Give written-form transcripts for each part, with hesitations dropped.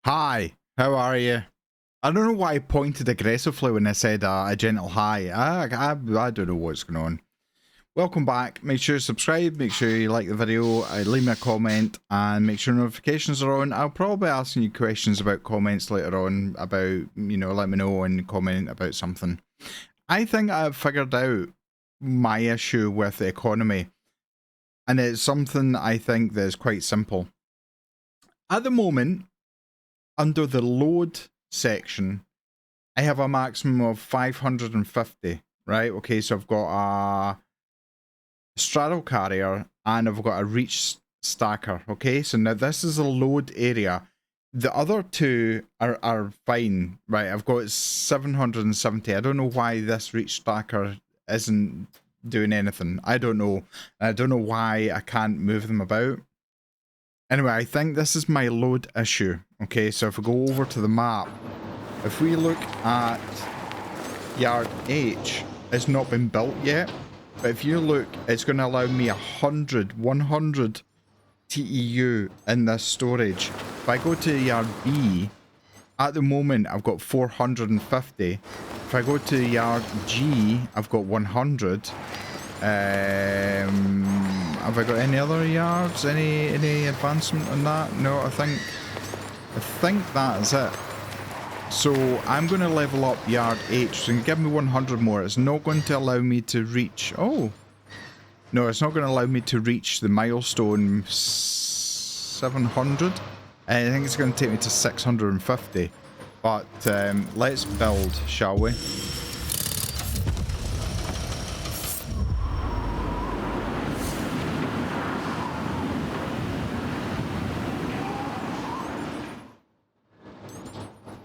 Hi, how are you? I don't know why I pointed aggressively when I said a gentle hi. I don't know what's going on. Welcome back. Make sure you subscribe, make sure you like the video, leave me a comment, and make sure notifications are on. I'll probably be asking you questions about comments later on about, let me know and comment about something. I think I've figured out my issue with the economy, and it's something I think that is quite simple. At the moment, under the load section, I have a maximum of 550, right? Okay, so I've got a straddle carrier and I've got a reach stacker. Okay, so now this is a load area. The other two are fine, right? I've got 770. I don't know why this reach stacker isn't doing anything. I don't know. I don't know why I can't move them about. Anyway, I think this is my load issue. Okay, so if we go over to the map, if we look at Yard H, it's not been built yet. But if you look, it's going to allow me 100 TEU in this storage. If I go to Yard B, at the moment I've got 450. If I go to Yard G, I've got 100. Have I got any other yards? Any advancement on that? No, I think that is it. So I'm going to level up Yard H. So give me 100 more. It's not going to allow me to reach... Oh. No, it's not going to allow me to reach the milestone 700. I think it's going to take me to 650. But let's build, shall we?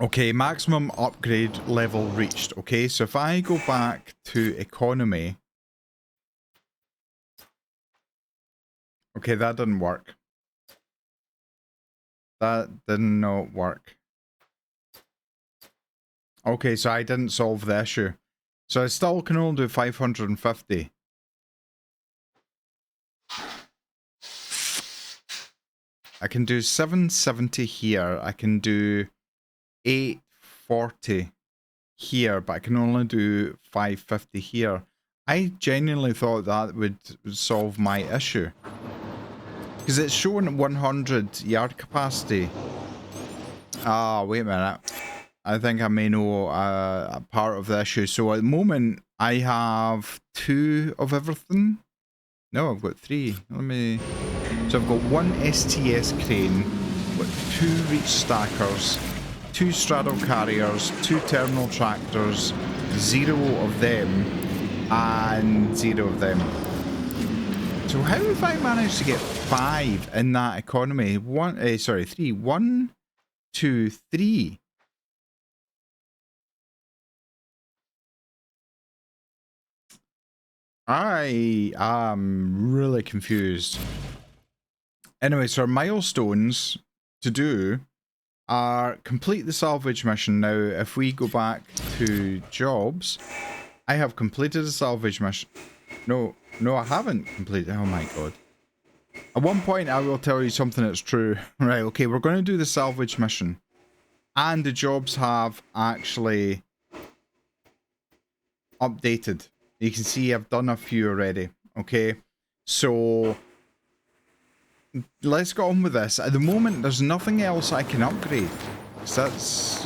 Okay, maximum upgrade level reached. Okay, so if I go back to economy... Okay, that didn't work. That did not work. Okay, so I didn't solve the issue. So I still can only do 550. I can do 770 here. I can do 840 here, but I can only do 550 here. I genuinely thought that would solve my issue. Because it's showing 100 yard capacity. Ah, wait a minute. I think I may know a part of the issue. So at the moment, I have 2 of everything. No, I've got 3. Let me... So I've got 1 STS crane, with 2 reach stackers, 2 straddle carriers, 2 terminal tractors, 0 of them, and 0 of them. So how have I managed to get 5 in that economy? 3. 1, 2, 3. I am really confused. Anyway, so our milestones to do are complete the salvage mission. Now, if we go back to jobs, I have completed the salvage mission. No, I haven't completed. Oh my god. At one point, I will tell you something that's true. Right, okay, we're going to do the salvage mission. And the jobs have actually updated. You can see I've done a few already. Okay, so let's get on with this. At the moment, there's nothing else I can upgrade. So that's,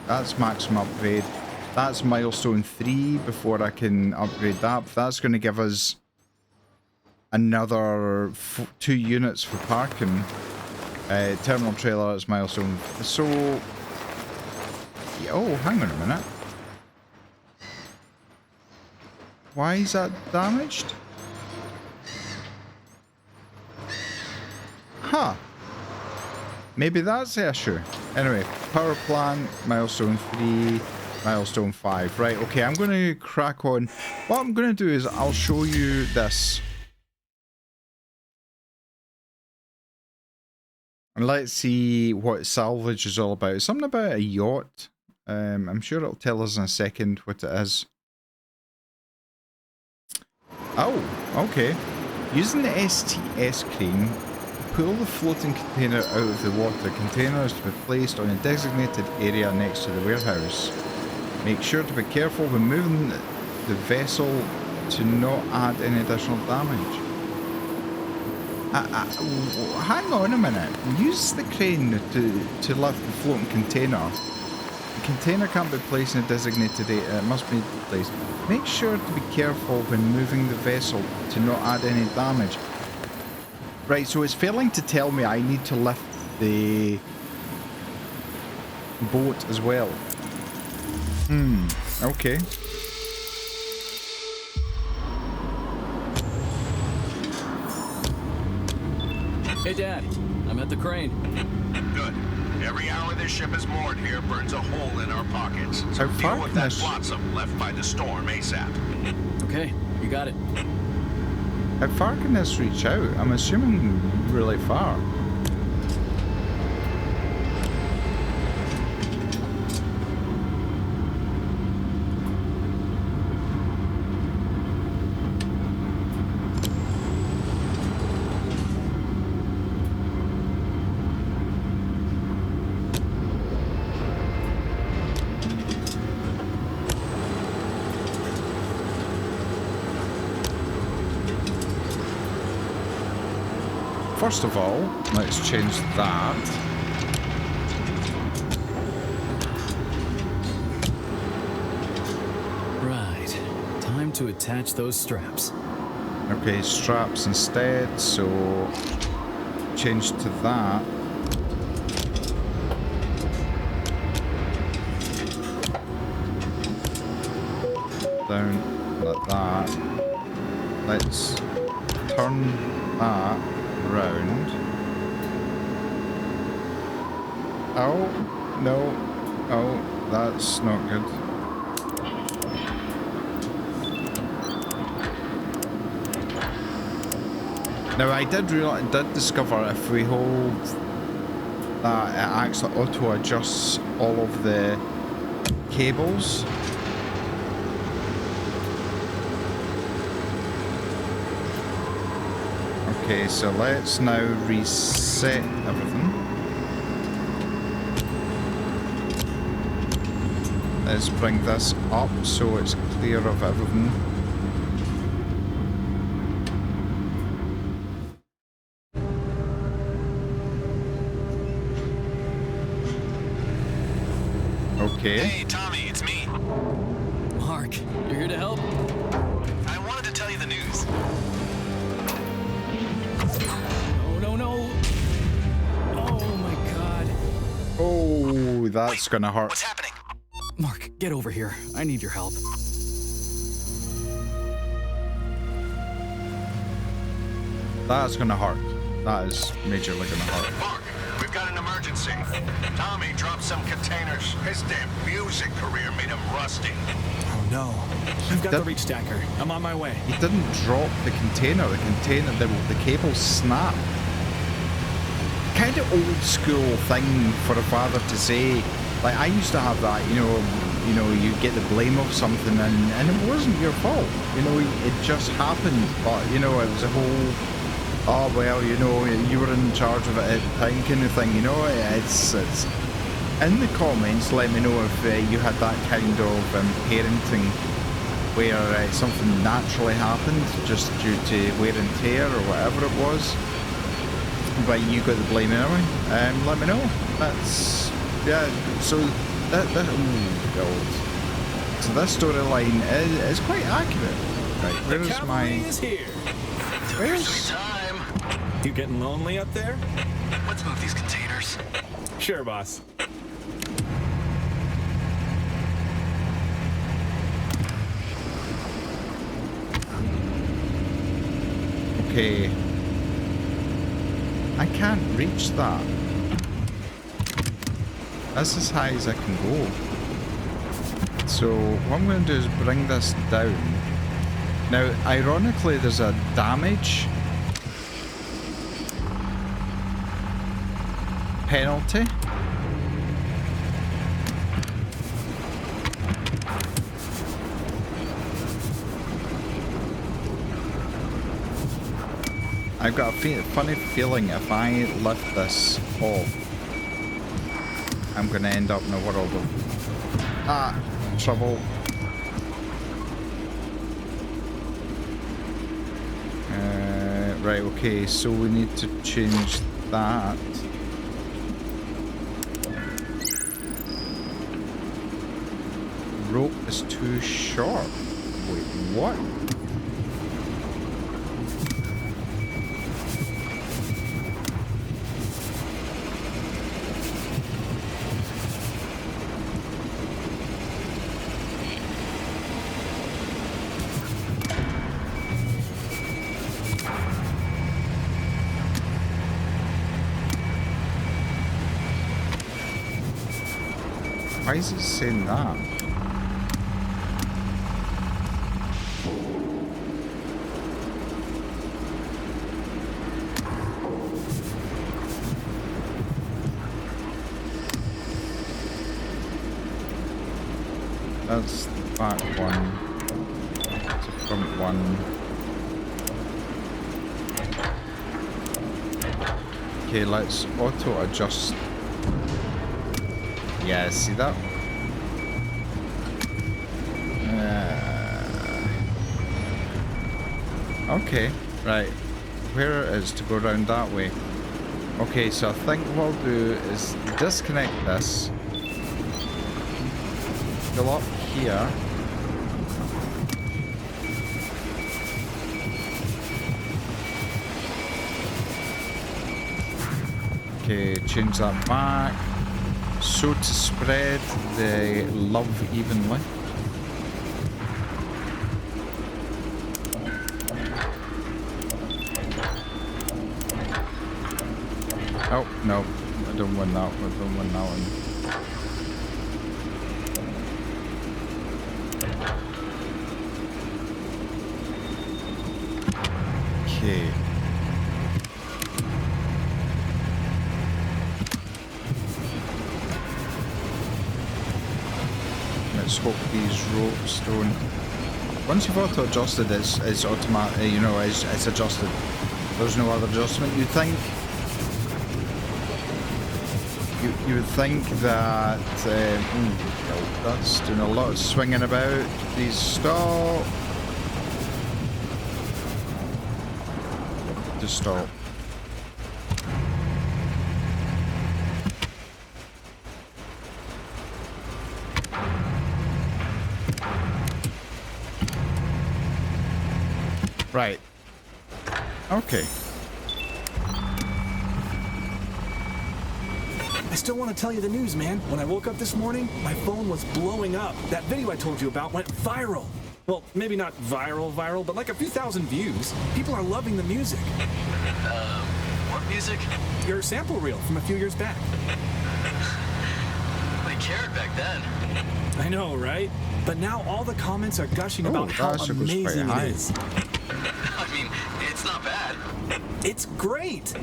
that's maximum upgrade. That's milestone 3 before I can upgrade that. That's going to give us another 2 units for parking. Terminal trailer is milestone. So, oh, hang on a minute. Why is that damaged? Huh. Maybe that's the issue. Anyway, power plant, milestone 3, milestone 5. Right, okay, I'm going to crack on. What I'm going to do is I'll show you this. And let's see what salvage is all about. It's something about a yacht. I'm sure it'll tell us in a second what it is. Oh, okay. Using the STS crane pull the floating container out of the water. The container is to be placed on a designated area next to the warehouse. Make sure to be careful when moving the vessel to not add any additional damage. Hang on a minute. Use the crane to lift the floating container. The container can't be placed in a designated area. It must be placed. Make sure to be careful when moving the vessel to not add any damage. Right, so it's failing to tell me I need to lift the boat as well. Okay. Hey, Dad. I'm at the crane. Good. Every hour this ship is moored here burns a hole in our pockets. So How far deal with can that this... flotsam left by the storm ASAP. Okay, you got it. How far can this reach out? I'm assuming really far. First of all, let's change that. Right. Time to attach those straps. Okay, straps instead, so change to that. Down like that. Let's turn that round. Oh, no. Oh, that's not good. Now I did discover if we hold that, it actually auto adjusts all of the cables. Okay, so let's now reset everything. Let's bring this up so it's clear of everything. Okay. Hey, Tommy, it's me. Mark, you're here to help? I wanted to tell you the news. No. Oh my god. Oh, that's gonna hurt. What's happening? Mark, get over here. I need your help. That's gonna hurt. That is majorly gonna hurt. Mark, we've got an emergency. Tommy dropped some containers. His damn music career made him rusty. Oh no. I've got the reach stacker. I'm on my way. He didn't drop the container. The cable snapped. Kind of old school thing for a father to say. Like, I used to have that, you know, you get the blame of something and it wasn't your fault. You know, it just happened. But, you know, it was a whole, oh, well, you know, you were in charge of it at the time kind of thing, you know. It's in the comments, let me know if you had that kind of parenting where something naturally happened just due to wear and tear or whatever it was. But you got the blame anyway. Let me know. That's, yeah, so that oh god. So this storyline is quite accurate. Right, where is my... is here. Where's... Time. You getting lonely up there? Let's move these containers. Sure, boss. Okay. I can't reach that. That's as high as I can go. So what I'm going to do is bring this down. Now, ironically, there's a damage penalty. I've got a funny feeling if I lift this off, I'm gonna end up in a world of trouble. Right, okay, so we need to change that. Rope is too short. Wait, what? Why is it saying that? That's the back one. It's the front one. Okay, let's auto adjust. Yeah, see that? Okay, right. Where it is to go around that way. Okay, so I think what I'll do is disconnect this. Go up here. Okay, change that back. So to spread the love evenly. Oh, no. I don't win that one. I don't win that one. Okay. Let's hope these ropes don't... Once you've auto-adjusted, it's automatic, you know, it's adjusted. There's no other adjustment. You'd think... You would think that... that's doing a lot of swinging about. Please stop. Just stop. Right. Okay. I still want to tell you the news, man. When I woke up this morning, my phone was blowing up. That video I told you about went viral. Well, maybe not viral, but like a few thousand views. People are loving the music. What music? Your sample reel from a few years back. They cared back then. I know, right? But now all the comments are gushing about how amazing it is. I mean, it's not bad. It's great.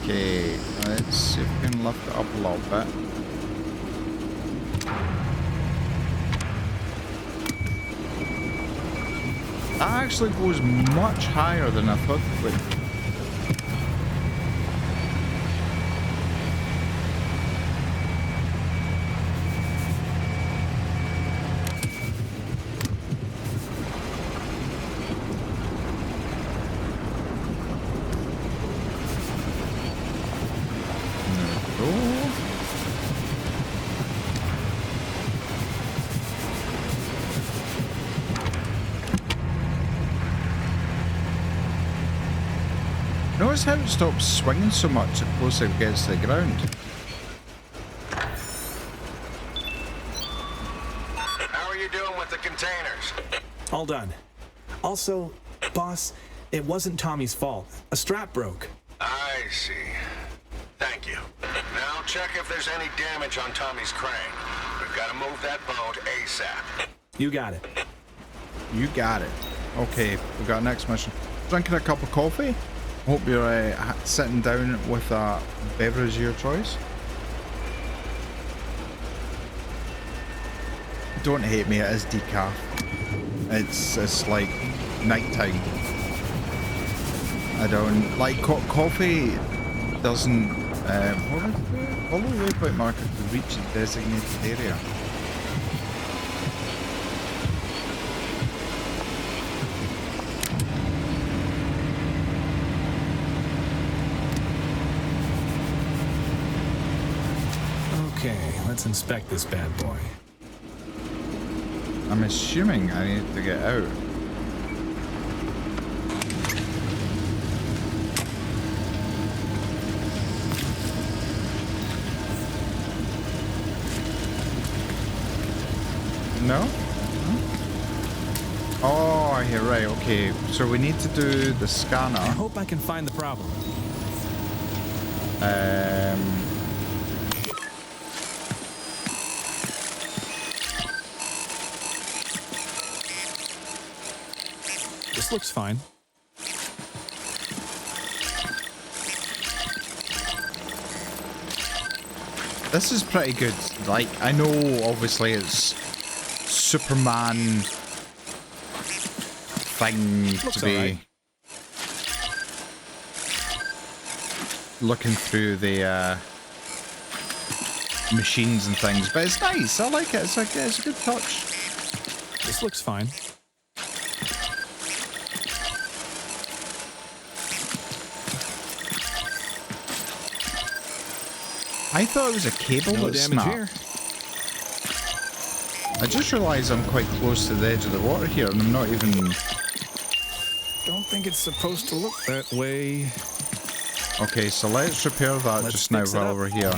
Okay, let's see if we can lift it up a little bit. That actually goes much higher than I thought it would. Notice how it stops swinging so much the closer it gets to the ground. How are you doing with the containers? All done. Also, boss, it wasn't Tommy's fault. A strap broke. I see. Thank you. Now check if there's any damage on Tommy's crane. We've got to move that boat ASAP. You got it. You got it. Okay, we got next mission. Drinking a cup of coffee? Hope you're sitting down with a beverage of your choice. Don't hate me, it is decaf. It's like nighttime. I don't like coffee. Doesn't. Follow the waypoint marker to reach the designated area. Okay, let's inspect this bad boy. I'm assuming I need to get out. No? Oh, you're right. Okay, so we need to do the scanner. I hope I can find the problem. This looks fine. This is pretty good. Like, I know obviously it's Superman thing Looks to be alright. looking through the machines and things, but it's nice. I like it. It's a good touch. This looks fine. I thought it was a cable No that damage snapped. here. I just realised I'm quite close to the edge of the water here, and I'm not even. Don't think it's supposed to look that way. Okay, so let's repair that Let's just now fix it while up. we're here.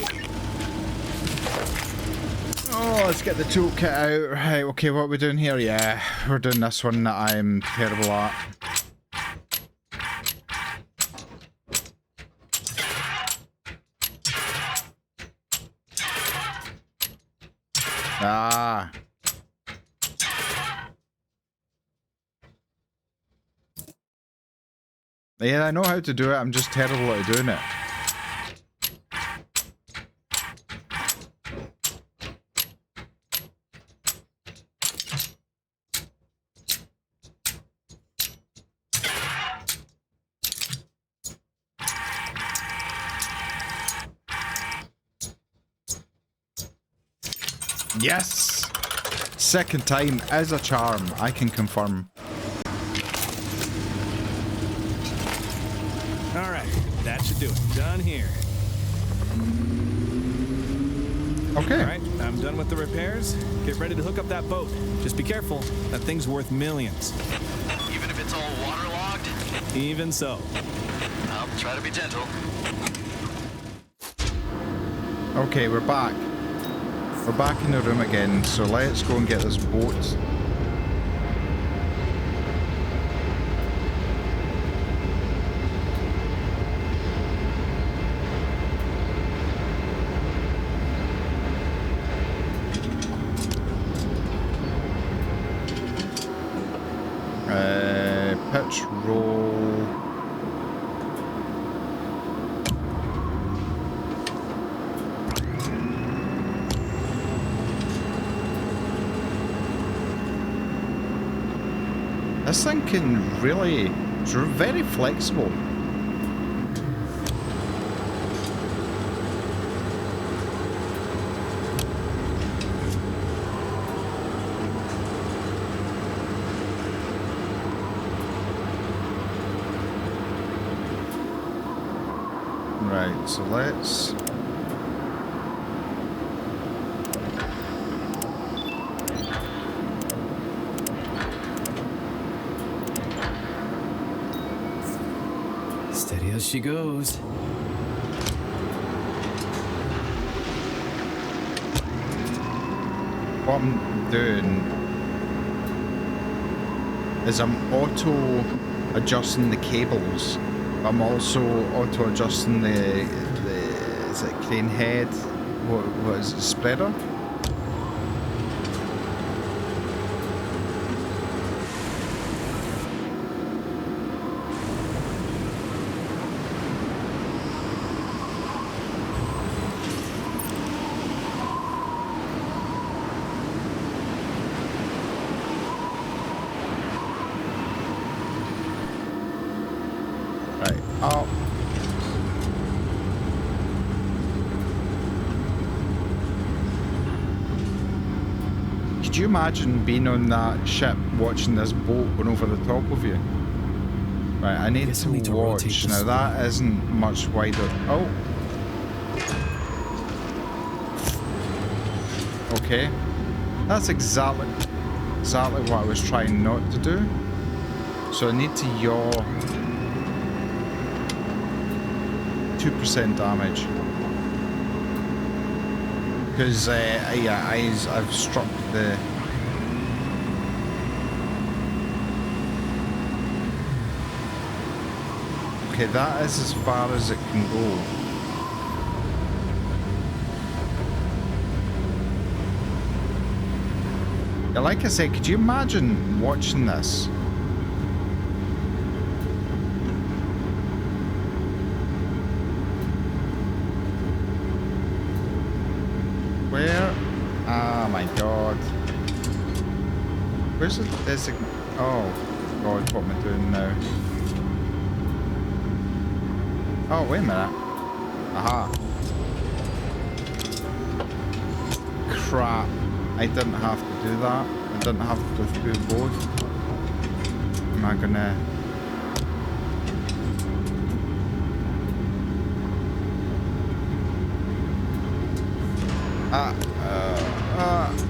Oh, let's get the toolkit out. Right, okay, what are we doing here? Yeah, we're doing this one that I'm terrible at. Ah. Yeah, I know how to do it. I'm just terrible at doing it. Yes! Second time is a charm, I can confirm. All right, that should do it. Done here. Okay. All right, I'm done with the repairs. Get ready to hook up that boat. Just be careful. That thing's worth millions. Even if it's all waterlogged, Even so. I'll try to be gentle. Okay, we're back. We're back in the room again, so let's go and get this boat. Pitch, roll. This thing can really, it's very flexible. Right, so let's... Steady as she goes. What I'm doing is I'm auto adjusting the cables. I'm also auto adjusting the is it crane head? What is it, spreader? Oh. Could you imagine being on that ship watching this boat going over the top of you? Right, I need Guess to I need to rotate watch. this Now that isn't much wider. Oh. Okay. That's exactly what I was trying not to do. So I need to yaw. 2% damage. Because yeah, I've struck the. Okay, that is as far as it can go. Yeah, like I said, could you imagine watching this? Where? Ah, my God. Where's the designate? Oh, God, what am I doing now? Oh, wait a minute. Aha. Crap. I didn't have to do that. I didn't have to go through both. Am I gonna...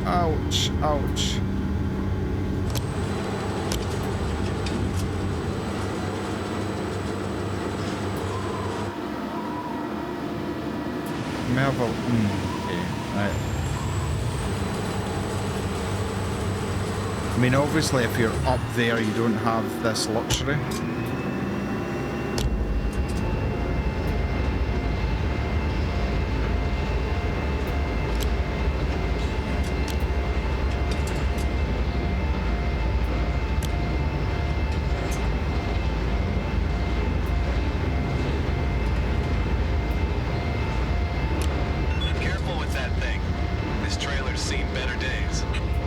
ouch, ouch. May have a... okay, right. I mean, obviously, if you're up there, you don't have this luxury. Careful with that thing. This trailer's seen better days.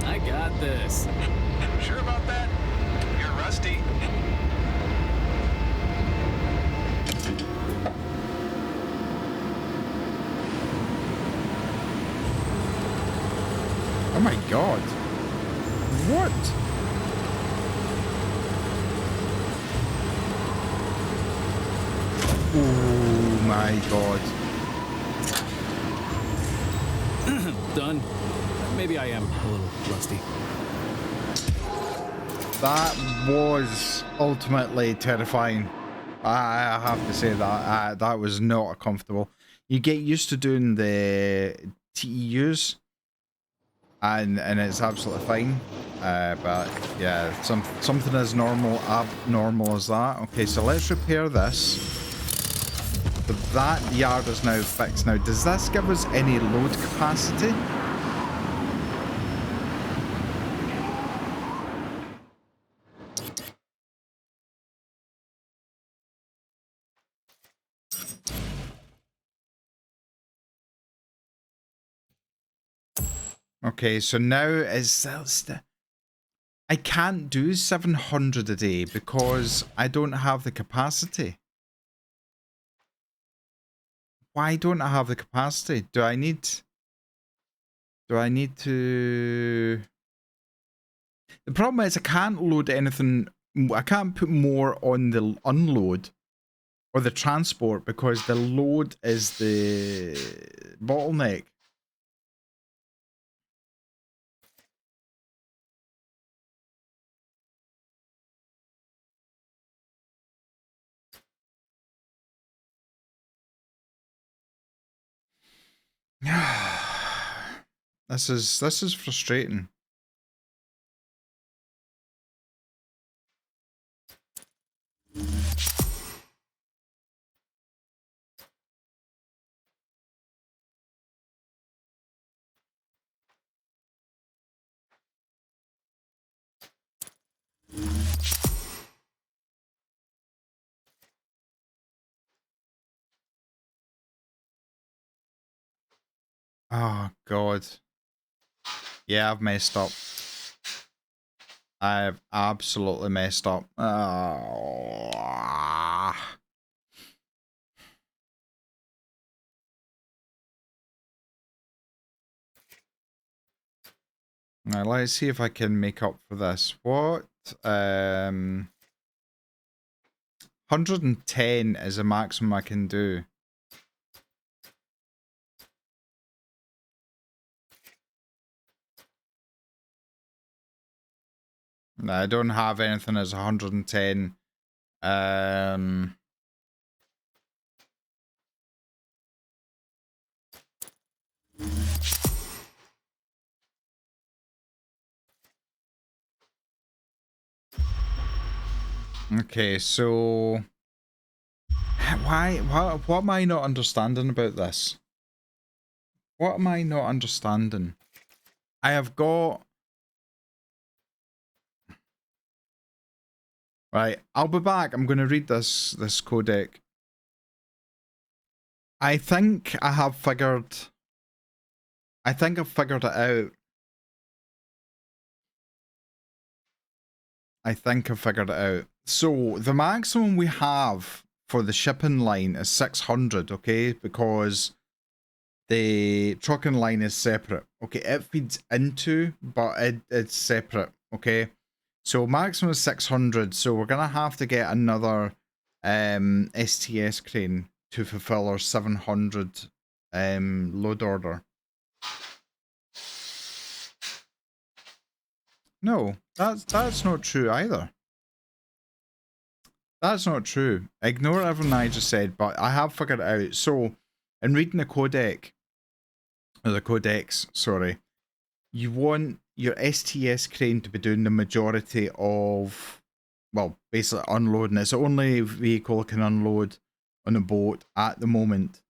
I got this. Sure about that? You're rusty. Oh my God. What? Oh my God. Done. Maybe I am a little rusty. That was ultimately terrifying. I have to say that. That was not comfortable. You get used to doing the TEUs, and it's absolutely fine. But yeah, something as abnormal as that. Okay, so let's repair this. So that yard is now fixed. Now, does this give us any load capacity? Okay, so now is I can't do 700 a day because I don't have the capacity. Why don't I have the capacity? Do I need to... The problem is I can't load anything. I can't put more on the unload or the transport because the load is the bottleneck. This is frustrating. Oh God. Yeah, I've messed up. I've absolutely messed up. Oh. Now let's see if I can make up for this. What? 110 is the maximum I can do. No, I don't have anything as 110. Okay, so what am I not understanding about this? What am I not understanding? I have got... Right, I'll be back. I'm going to read this codec. I think I've figured it out. I think I've figured it out. So, the maximum we have for the shipping line is 600, okay? Because the trucking line is separate. Okay, it feeds into, but it's separate, okay? So, maximum is 600, so we're going to have to get another STS crane to fulfill our 700 load order. No, that's not true either. That's not true. Ignore everything I just said, but I have figured it out. So, in reading the codec, or the codex, sorry, you want your STS crane to be doing the majority of, well, basically unloading. It's the only vehicle that can unload on a boat at the moment.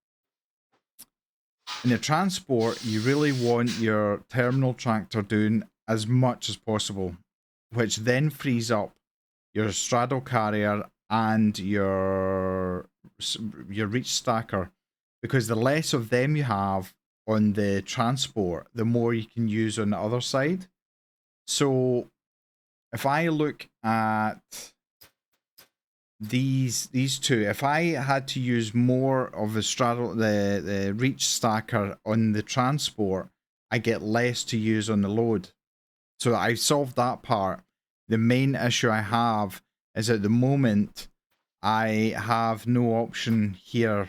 In the transport, you really want your terminal tractor doing as much as possible, which then frees up your straddle carrier and your reach stacker, because the less of them you have on the transport, the more you can use on the other side. So if I look at these two, if I had to use more of the straddle, the reach stacker on the transport, I get less to use on the load. So I solved that part. The main issue I have is at the moment I have no option here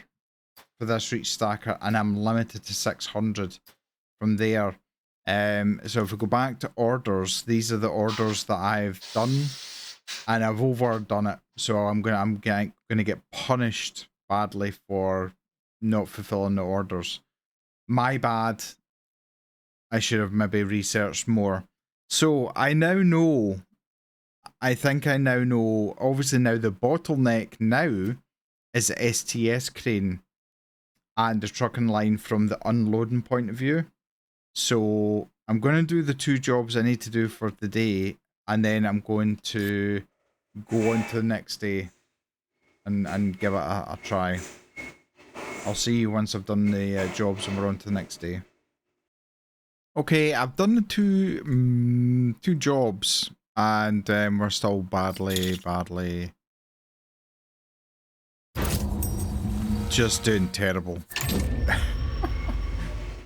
for this reach stacker, and I'm limited to 600 from there. So if we go back to orders, these are the orders that I've done, and I've overdone it. So I'm gonna get punished badly for not fulfilling the orders. My bad. I should have maybe researched more. So I now know, I think I now know, obviously now the bottleneck now is the STS crane and the trucking line from the unloading point of view. So I'm going to do the two jobs I need to do for the day, and then I'm going to go on to the next day and give it a try. I'll see you once I've done the jobs and we're on to the next day. Okay, I've done the two jobs, and we're still badly just doing terrible.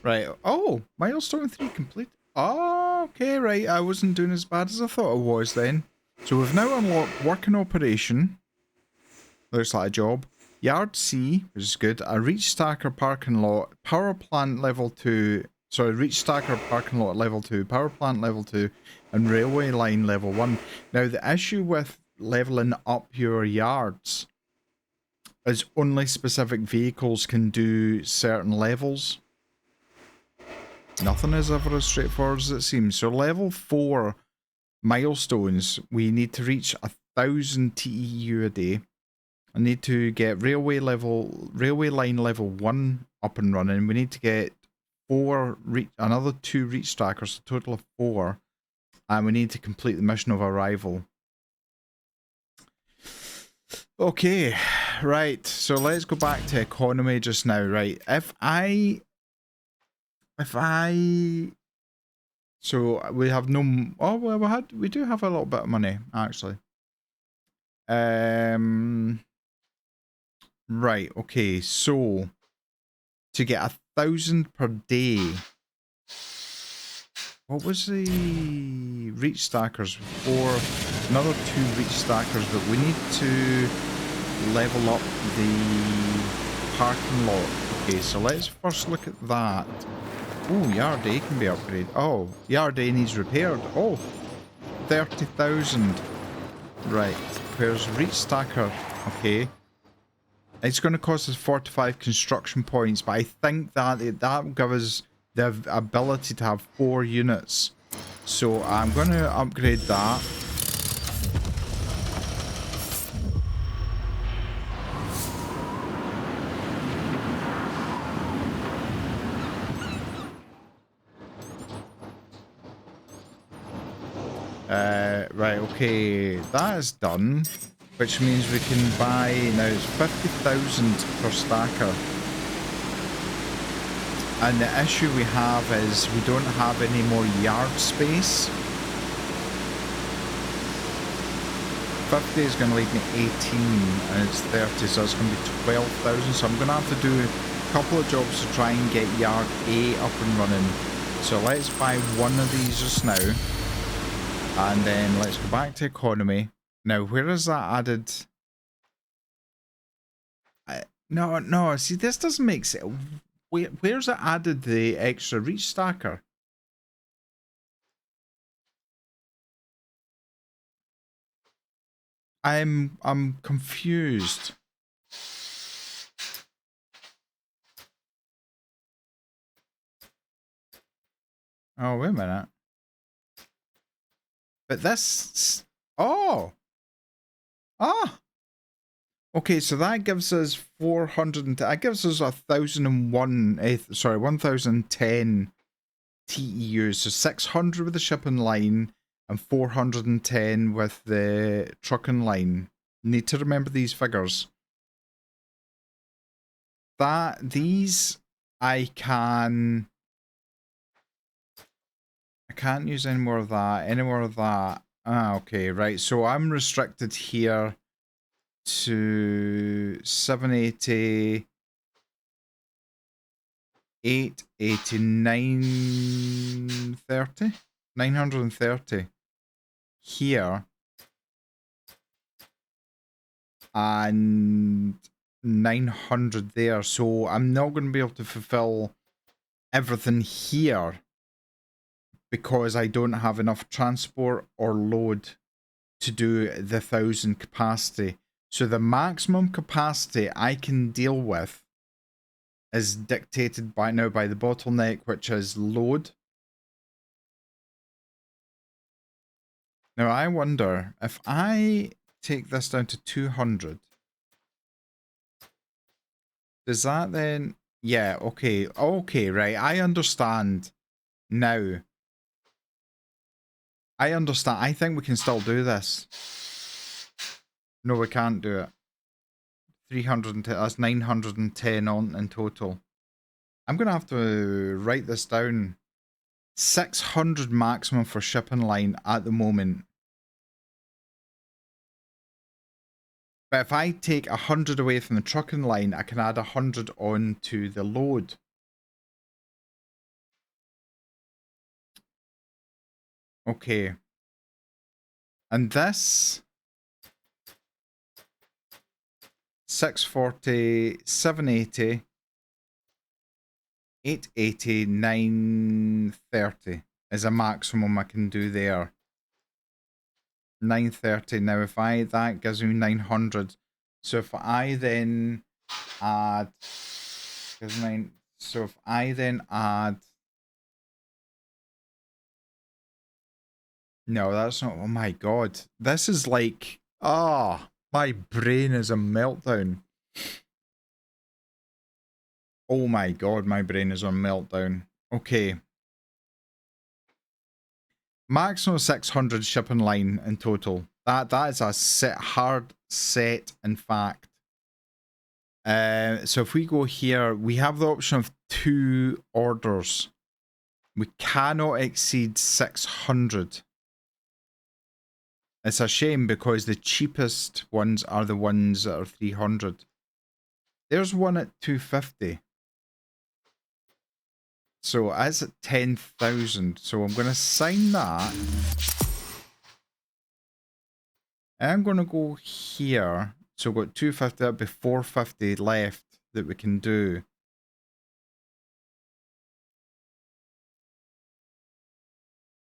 Right. Oh, milestone 3 complete. Oh, okay, right. I wasn't doing as bad as I thought I was then. So we've now unlocked working operation. Looks like a job. Yard C, which is good. A reach stacker parking lot. Power plant level 2. Sorry, reach stacker parking lot level 2, power plant level 2, and railway line level 1. Now, the issue with leveling up your yards is only specific vehicles can do certain levels. Nothing is ever as straightforward as it seems. So, level 4 milestones, we need to reach 1,000 TEU a day. I need to get railway line level 1 up and running. We need to get another 2 reach stackers, a total of 4, and we need to complete the mission of arrival. Okay, right, so let's go back to economy just now. Right, so we have no, oh well, we do have a little bit of money actually. Right, okay, so to get 1,000 per day, What was the reach stackers? 4, another 2 reach stackers, but we need to level up the parking lot. Okay, so let's first look at that. Oh, Yard A can be upgraded. Oh, Yard A needs repaired. Oh, 30,000. Right, where's reach stacker? Okay. It's going to cost us 45 construction points, but I think that that will give us the ability to have 4 units. So I'm going to upgrade that. Right, okay, that is done, which means we can buy, now it's 50,000 per stacker. And the issue we have is we don't have any more yard space. 50 is going to leave me 18 and it's 30, so it's going to be 12,000. So I'm going to have to do a couple of jobs to try and get Yard A up and running. So let's buy one of these just now. And then let's go back to economy. Now, where is that added? No, see, this doesn't make sense. Where's it added the extra reach stacker? I'm confused. Oh, wait a minute. But this... Oh! Ah! Okay, so that gives us 400... That gives us 1,001... sorry, 1,010 TEUs. So 600 with the shipping line and 410 with the trucking line. Need to remember these figures. These... I can't use any more of that. Ah, okay, right. So I'm restricted here to 780, 880, 930, 930 here, and 900 there. So I'm not going to be able to fulfill everything here, because I don't have enough transport or load to do the 1,000 capacity. So the maximum capacity I can deal with is dictated by the bottleneck, which is load. Now I wonder if I take this down to 200. Does that then... Yeah, okay. Okay, right. I understand now. I understand. I think we can still do this. No, we can't do it. 310. That's 910 on in total. I'm going to have to write this down. 600 maximum for shipping line at the moment. But if I take 100 away from the trucking line, I can add 100 on to the load. Okay. And this 640, 780, 880, 930 is a maximum I can do there. 930. Now if that gives me 900. So if I then add no, that's not... Oh my god. This is like... Ah, my brain is a meltdown. Oh my god, my brain is on meltdown. Okay. Maximum 600 shipping line in total. That is a hard set, in fact. So if we go here, we have the option of 2 orders. We cannot exceed 600. It's a shame because the cheapest ones are the ones that are 300. There's one at 250. So as at 10,000. So I'm going to sign that. I'm going to go here. So we've got 250, that'll be 450 left that we can do.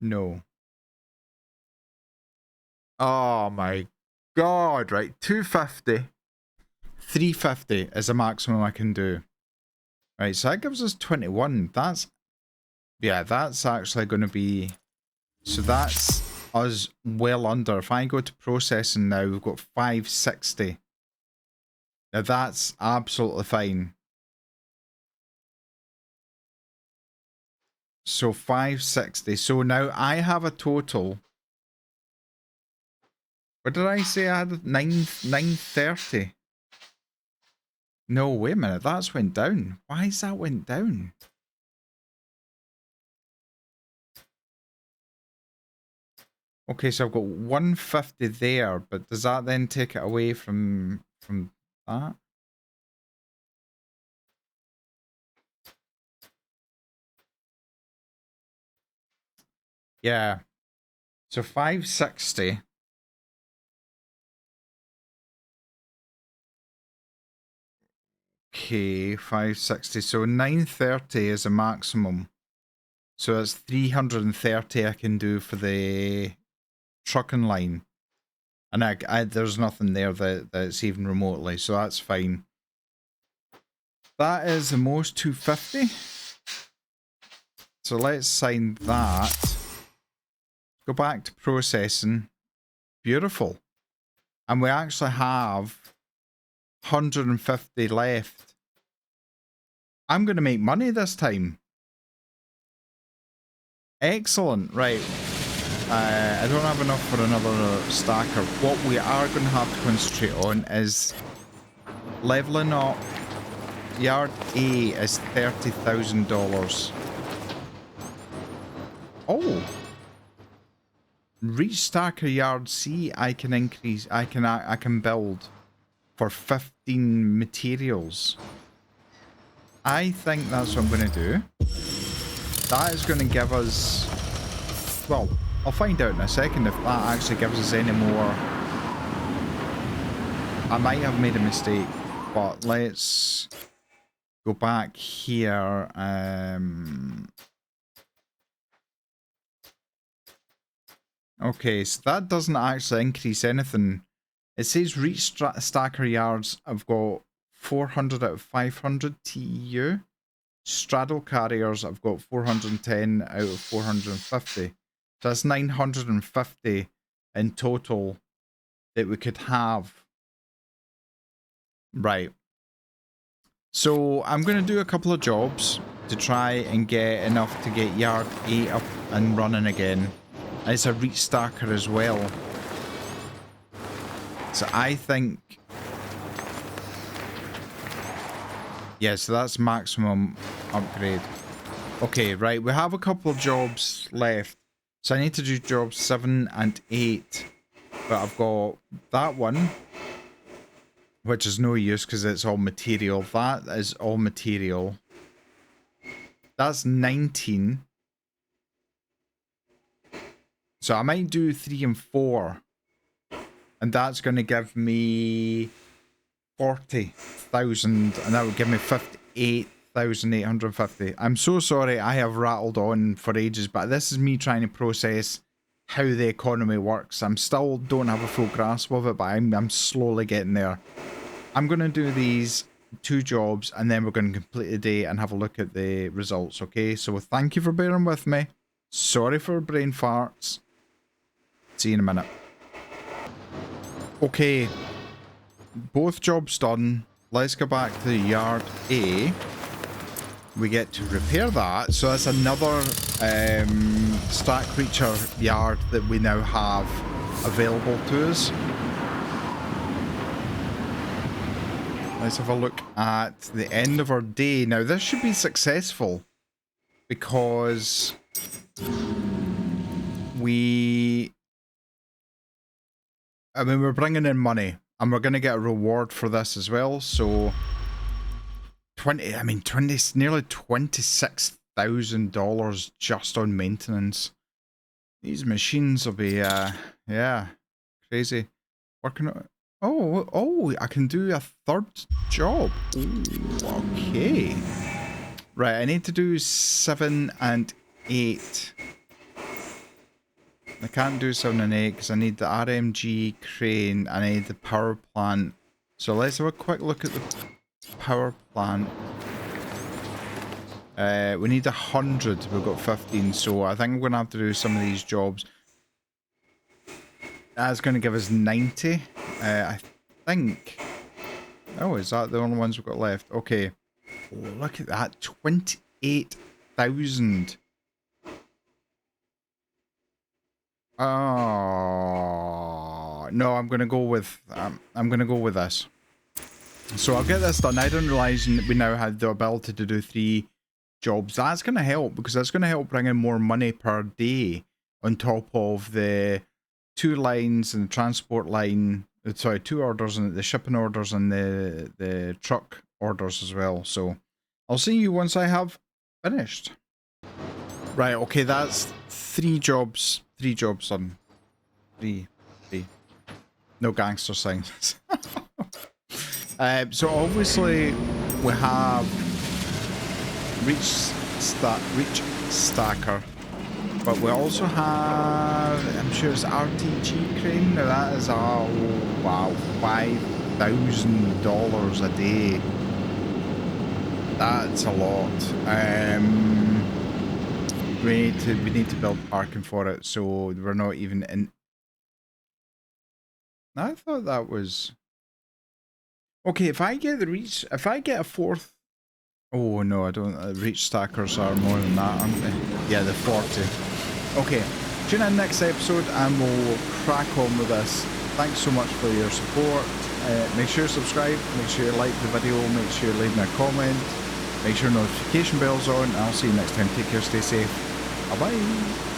No. Oh my god, right. 250. 350 is the maximum I can do. Right, so that gives us 21. That's, yeah, that's actually going to be, so that's us well under. If I go to processing now, we've got 560. Now that's absolutely fine. So 560. So now I have a total. What did I say? I had 930. No, wait a minute. That's went down. Why is that went down? Okay, so I've got 150 there, but does that then take it away from that? Yeah. So 560. Okay, 560. So 930 is a maximum. So that's 330 I can do for the trucking line. And I there's nothing there that's even remotely, so that's fine. That is the most 250. So let's sign that. Go back to processing. Beautiful. And we actually have 150 left. I'm going to make money this time. Excellent. Right. I don't have enough for another stacker. What we are going to have to concentrate on is leveling up. Yard A is $30,000. Oh. Reach stacker yard C, I can increase. I can build for 15 materials. I think that's what I'm going to do. That is going to give us, well, I'll find out in a second if that actually gives us any more. I might have made a mistake, but let's go back here. Okay, so that doesn't actually increase anything. It says reach stacker yards. I've got 400 out of 500 TEU. Straddle carriers, I've got 410 out of 450. So that's 950 in total that we could have. Right. So I'm going to do a couple of jobs to try and get enough to get Yard 8 up and running again. And it's a reach stacker as well. So I think... yeah, so that's maximum upgrade. Okay, right, we have a couple of jobs left. So I need to do jobs 7 and 8. But I've got that one, which is no use because it's all material. That is all material. That's 19. So I might do 3 and 4. And that's going to give me 40,000. And that would give me 58,850. I'm so sorry I have rattled on for ages. But this is me trying to process how the economy works. I'm still don't have a full grasp of it. But I'm slowly getting there. I'm going to do these 2 jobs. And then we're going to complete the day and have a look at the results. Okay. So thank you for bearing with me. Sorry for brain farts. See you in a minute. Okay, both jobs done. Let's go back to the Yard A. We get to repair that. So that's another stack creature yard that we now have available to us. Let's have a look at the end of our day. Now this should be successful because we're bringing in money and we're going to get a reward for this as well. So nearly 26 $8,000 just on maintenance. These machines will be, yeah, crazy. Working on. Oh, I can do a third job. Ooh, okay. Right, I need to do 7 and 8. I can't do 7 and 8 because I need the RMG crane. I need the power plant. So let's have a quick look at the power plant. We need 100. We've got 15. So I think I'm going to have to do some of these jobs. That's going to give us 90. I think. Oh, is that the only ones we've got left? Okay. Oh, look at that. 28,000. Oh no, I'm gonna go with this. So I'll get this done. I didn't realize we now had the ability to do 3 jobs. That's gonna help because that's gonna help bring in more money per day on top of the 2 lines and the transport line. Sorry, 2 orders and the shipping orders and the truck orders as well. So I'll see you once I have finished. Right. Okay, that's 3 jobs. 3 jobs done. 3. No gangster signs. So obviously we have reach stacker, but we also have, I'm sure it's RTG crane. Now that is wow, $5,000 a day. That's a lot. We need to build parking for it, so we're not even in. I thought that was okay. If I get a 4th. Oh no, I don't. Reach stackers are more than that, aren't they? Yeah, the 40. Okay, tune in next episode and we'll crack on with this. Thanks so much for your support. Make sure you subscribe. Make sure you like the video. Make sure you leave me a comment. Make sure notification bell's on. I'll see you next time. Take care. Stay safe. Bye bye.